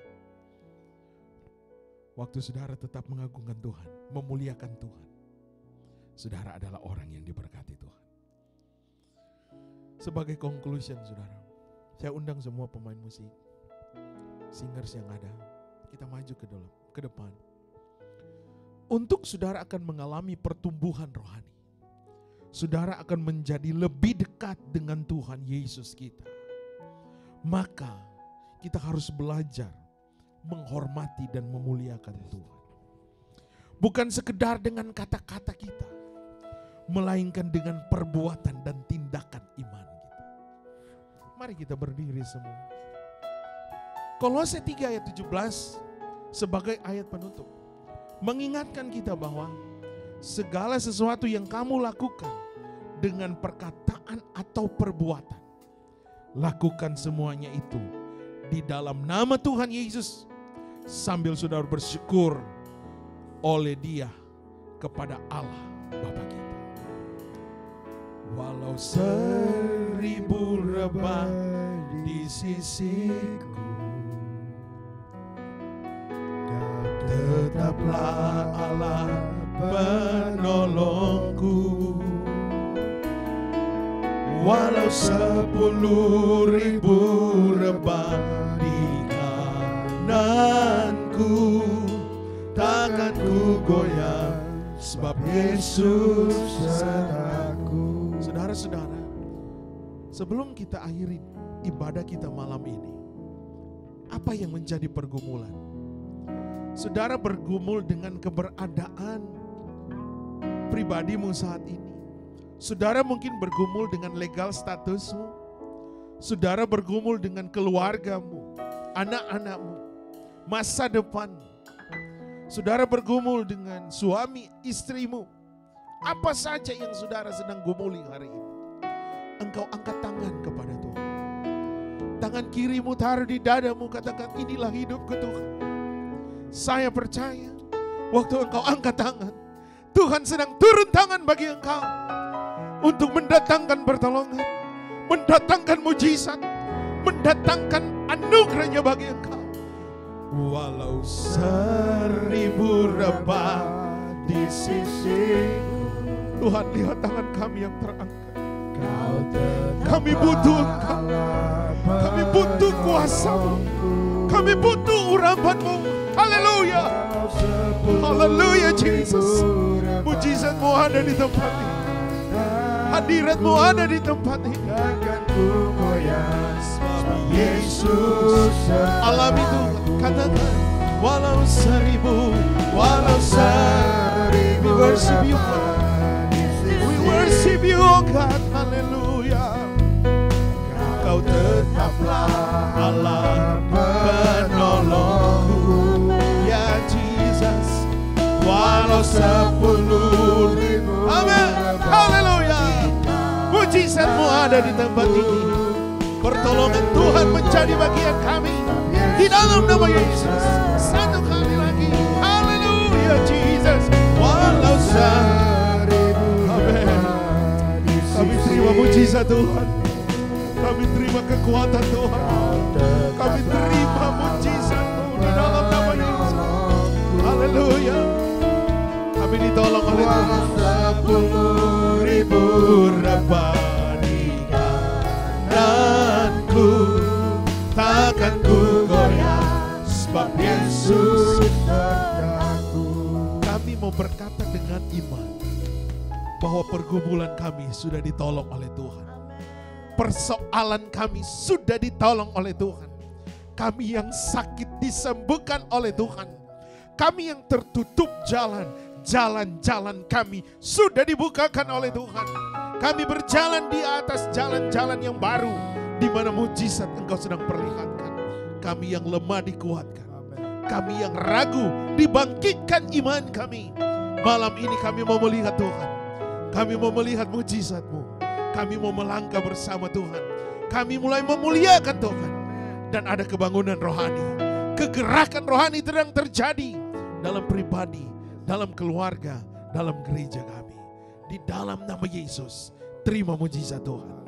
Waktu saudara tetap mengagungkan Tuhan, memuliakan Tuhan, saudara adalah orang yang diberkati Tuhan. Sebagai conclusion, saudara, saya undang semua pemain musik, singers yang ada, kita maju ke depan. Untuk saudara akan mengalami pertumbuhan rohani. Saudara akan menjadi lebih dekat dengan Tuhan Yesus kita. Maka kita harus belajar menghormati dan memuliakan Tuhan. Bukan sekedar dengan kata-kata kita, melainkan dengan perbuatan dan tindakan iman kita. Mari kita berdiri semua. Kolose 3 ayat 17 sebagai ayat penutup mengingatkan kita bahwa segala sesuatu yang kamu lakukan dengan perkataan atau perbuatan, lakukan semuanya itu di dalam nama Tuhan Yesus sambil saudara bersyukur oleh Dia kepada Allah Bapa kita. Walau 1000 rebah di sisiku, tetaplah Allah penolongku. Walau 10.000 rebah di kananku, takkan ku goyah, sebab Yesus sertaku. Saudara-saudara, sebelum kita akhiri ibadah kita malam ini, apa yang menjadi pergumulan? Saudara bergumul dengan keberadaan pribadimu saat ini. Saudara mungkin bergumul dengan legal statusmu. Saudara bergumul dengan keluargamu, anak-anakmu, masa depanmu. Saudara bergumul dengan suami, istrimu. Apa saja yang saudara sedang gumuli hari ini, engkau angkat tangan kepada Tuhan. Tangan kirimu taruh di dadamu, katakan inilah hidupku Tuhan. Saya percaya waktu engkau angkat tangan, Tuhan sedang turun tangan bagi engkau untuk mendatangkan pertolongan, mendatangkan mujizat, mendatangkan anugerahnya bagi engkau. Walau 1000 rebah di sisiku, Tuhan lihat tangan kami yang terangkat. Kami butuh Engkau. Kami butuh kuasa-Mu. Kami butuh urapan-Mu. Haleluya. Haleluya Jesus. Mujizat-Mu ada di tempat ini. Hadirat-Mu ada di tempat ini. Yesus, alami Tuhan. Katakan, walau seribu, we worship you God. We worship you oh God. Haleluya. Kau tetaplah Allah penolongku. Ya Jesus. Walau 10.000. Amin. Haleluya. Mujizat-Mu ada di tempat ini. Pertolongan Tuhan menjadi bagian kami. Di dalam nama Yesus. Satu kali lagi. Haleluya Jesus. Walau 1000. Amin. Kami terima mujizat Tuhan. Kami terima kekuatan Tuhan. Kami terima mujizat-Mu di dalam nama Yesus. Haleluya. Kami ditolong oleh Tuhan. 10.000 rebah di kananku, takkan ku goyah, sebab Yesus sertaku. Kami mau berkata dengan iman bahwa pergumulan kami sudah ditolong oleh Tuhan. Persoalan kami sudah ditolong oleh Tuhan. Kami yang sakit disembuhkan oleh Tuhan. Kami yang tertutup jalan-jalan kami sudah dibukakan oleh Tuhan. Kami berjalan di atas jalan-jalan yang baru, di mana mujizat Engkau sedang perlihatkan. Kami yang lemah dikuatkan. Kami yang ragu dibangkitkan iman kami. Malam ini kami mau melihat Tuhan. Kami mau melihat mujizat-Mu. Kami mau melangkah bersama Tuhan. Kami mulai memuliakan Tuhan. Dan ada kebangunan rohani. Kegerakan rohani sedang terjadi dalam pribadi, dalam keluarga, dalam gereja kami. Di dalam nama Yesus, terima mujizat Tuhan.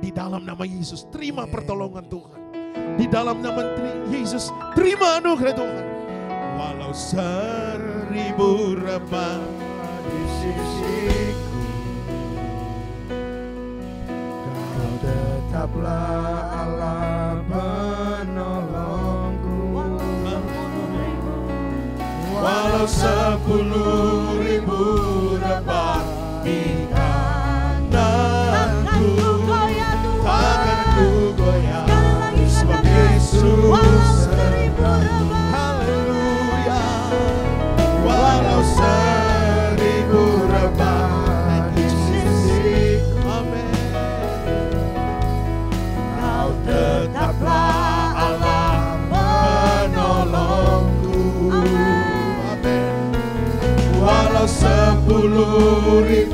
Di dalam nama Yesus, terima pertolongan Tuhan. Di dalam nama Yesus, terima anugerah Tuhan. Walau 1000 rebah di sisiku, Kau tetaplah Allah penolongku. Walau 10.000 rebah di kananku, takkan ku goyah, sebab Yesus sertaku. Haleluya. Walau 1000 rebah di sisiku, amin. Kau tetaplah Allah penolongku. Walau 10.000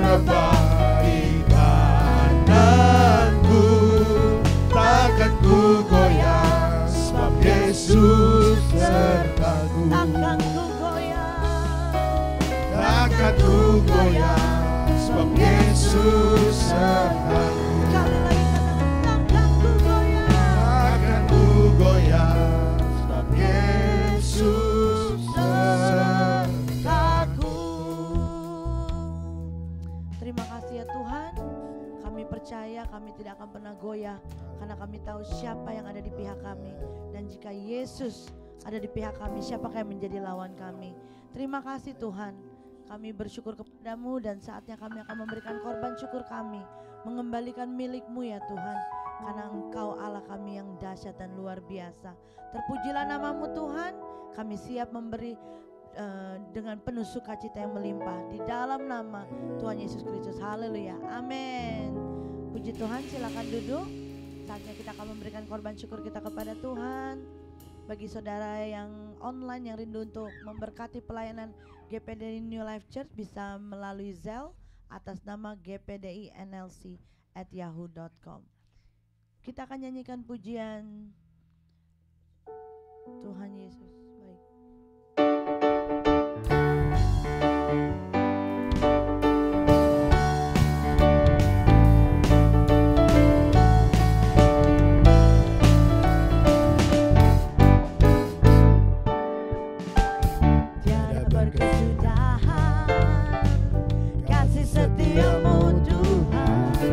rebah di kananku, takkan ku goyah, sebab Yesus sertaku. Takkan ku goyah, sebab Yesus sertaku. Takkan ku goyah, sebab Yesus sertaku. Terima kasih ya Tuhan. Kami percaya kami tidak akan pernah goyah, karena kami tahu siapa yang ada di pihak kami. Dan jika Yesus ada di pihak kami, siapakah yang menjadi lawan kami? Terima kasih Tuhan. Kami bersyukur kepadamu dan saatnya kami akan memberikan korban syukur kami, mengembalikan milik-Mu ya Tuhan. Karena Engkau Allah kami yang dahsyat dan luar biasa. Terpujilah nama-Mu Tuhan. Kami siap memberi dengan penuh sukacita yang melimpah di dalam nama Tuhan Yesus Kristus. Haleluya. Amin. Puji Tuhan, silakan duduk. Saatnya kita akan memberikan korban syukur kita kepada Tuhan. Bagi saudara yang online yang rindu untuk memberkati pelayanan GPDI New Life Church, bisa melalui Zelle atas nama gpdinlc@yahoo.com. Kita akan nyanyikan pujian Tuhan Yesus baik. Kasih setiamu Tuhan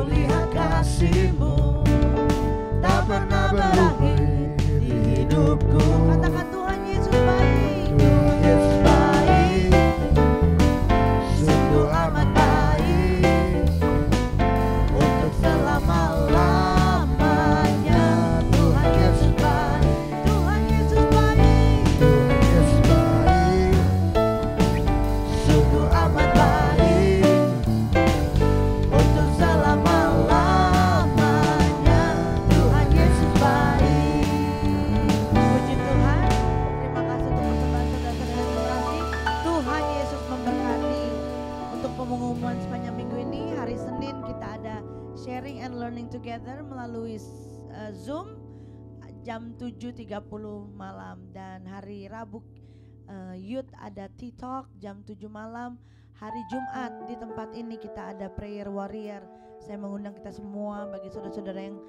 lihat kasih-Mu tak pernah berakhir di hidupku. Katakan Tuhan Yesus baik. Tuhan Yesus baik, sungguh amat baik, untuk selama-lamanya. Tuhan Yesus baik, Tuhan Yesus baik. Tuhan Yesus baik, sungguh amat baik, untuk selama-lamanya. Tuhan Yesus baik. Puji Tuhan. Terima kasih untuk persembahan saudara-saudara yang terkasih. Tuhan Yesus memberkati. Untuk pengumuman sepanjang minggu ini, hari Senin kita ada sharing and learning together melalui Zoom jam 7.30 malam, dan hari Rabu Youth ada Tea Talk jam 7 malam. Hari Jumat di tempat ini kita ada Prayer Warrior. Saya mengundang kita semua, bagi saudara-saudara yang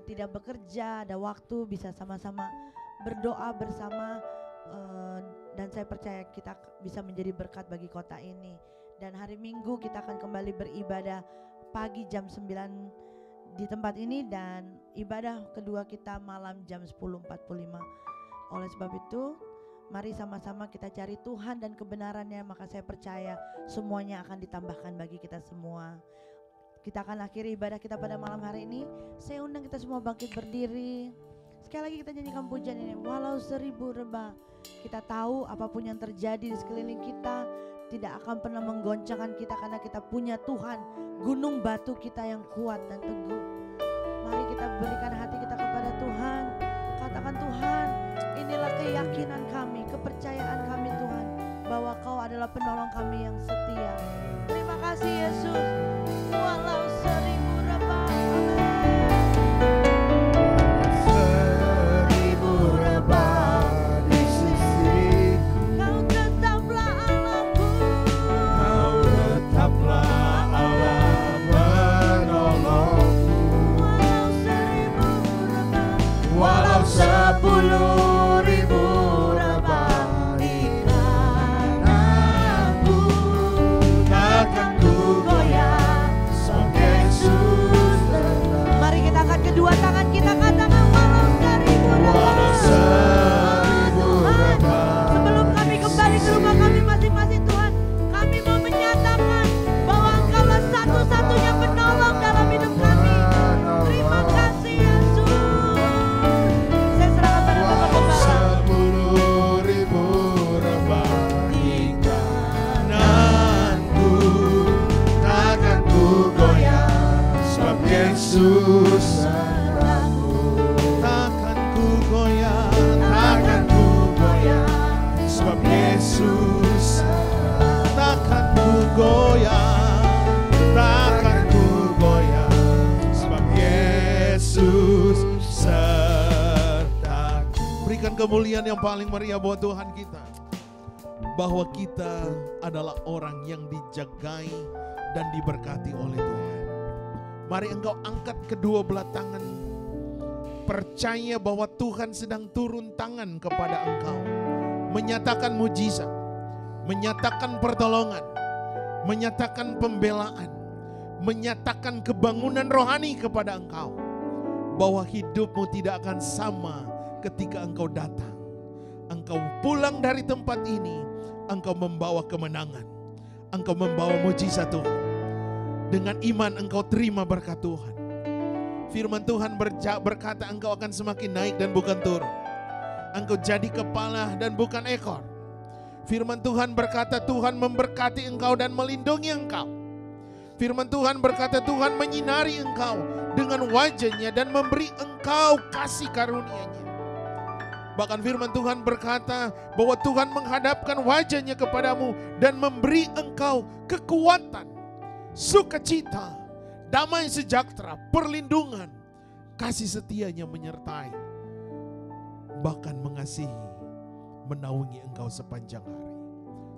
tidak bekerja, ada waktu, bisa sama-sama berdoa bersama, dan saya percaya kita bisa menjadi berkat bagi kota ini. Dan hari Minggu kita akan kembali beribadah pagi jam 9 di tempat ini, dan ibadah kedua kita malam jam 10.45. Oleh sebab itu, mari sama-sama kita cari Tuhan dan kebenarannya, maka saya percaya semuanya akan ditambahkan bagi kita semua. Kita akan akhiri ibadah kita pada malam hari ini. Saya undang kita semua bangkit berdiri. Sekali lagi kita nyanyikan pujian ini. Walau 1000 rebah, kita tahu apapun yang terjadi di sekeliling kita tidak akan pernah menggoncangkan kita, karena kita punya Tuhan, gunung batu kita yang kuat dan teguh. Mari kita berikan hati kita kepada Tuhan. Katakan, Tuhan, inilah keyakinan kami, kepercayaan kami Tuhan, bahwa Kau adalah penolong kami yang setia. Terima kasih Yesus. Walau 1000 rebah, Seribu rebah di sisiku, Kau tetaplah Allahku. Kau tetaplah Allah penolongku. Walau 1000 rebah, Walau 10.000 rebah di kananku, takkan ku goyah, sebab Yesus tetap. mari kita angkat kedua tangan kita, katakan walau 1000 Walau rebah. 1000 rebah. Sebelum kami kembali ke rumah kami masing-masing Tuhan, kami mau menyatakan bahwa Engkaulah satu-satunya penolong dalam hidup kami. Terima kasih Yesus. Saya serahkan pada Bapak Gembala. 10.000 rebah di kananku, takkan ku goyah, sebab Yesus sertaku. Takkan ku goyah, Takkan ku goyah, sebab Yesus. Takkan ku goyah, takkan ku goyah, sebab Yesus sertaku. Berikan kemuliaan yang paling meriah buat Tuhan kita, bahwa kita adalah orang yang dijagai dan diberkati oleh Tuhan. Mari engkau angkat kedua belah tangan, percaya bahwa Tuhan sedang turun tangan kepada engkau, menyatakan mujizat, menyatakan pertolongan, menyatakan pembelaan, menyatakan kebangunan rohani kepada engkau, bahwa hidupmu tidak akan sama ketika engkau datang. Engkau pulang dari tempat ini, engkau membawa kemenangan, engkau membawa mujizat Tuhan. Dengan iman engkau terima berkat Tuhan. Firman Tuhan berkata engkau akan semakin naik dan bukan turun. Engkau jadi kepala dan bukan ekor. Firman Tuhan berkata Tuhan memberkati engkau dan melindungi engkau. Firman Tuhan berkata Tuhan menyinari engkau dengan wajah-Nya dan memberi engkau kasih karunia-Nya. Bahkan firman Tuhan berkata bahwa Tuhan menghadapkan wajah-Nya kepadamu dan memberi engkau kekuatan, sukacita, damai sejahtera, perlindungan, kasih setia-Nya menyertai, bahkan mengasihi, menaungi engkau sepanjang hari,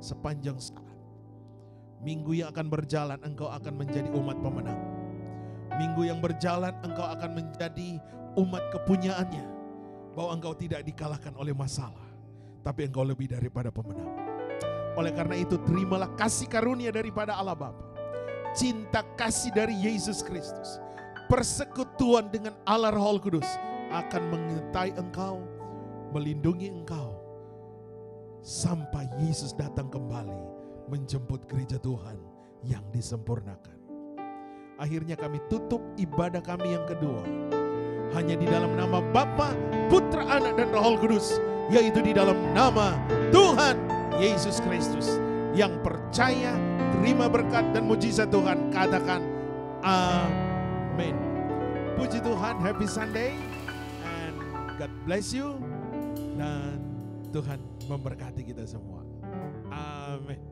sepanjang saat. Minggu yang akan berjalan engkau akan menjadi umat pemenang. Minggu yang berjalan engkau akan menjadi umat kepunyaannya, bahwa engkau tidak dikalahkan oleh masalah, tapi engkau lebih daripada pemenang. Oleh karena itu terimalah kasih karunia daripada Allah Bapa. cinta kasih dari Yesus Kristus, persekutuan dengan Allah Roh Kudus akan menyertai engkau, melindungi engkau sampai Yesus datang kembali menjemput gereja Tuhan yang disempurnakan. Akhirnya kami tutup ibadah kami yang kedua, hanya di dalam nama Bapa, Putra, Anak, dan Roh Kudus, yaitu di dalam nama Tuhan Yesus Kristus. Yang percaya, terima berkat dan mujizat Tuhan, katakan amin. Puji Tuhan, happy Sunday, and God bless you, dan Tuhan memberkati kita semua. Amin.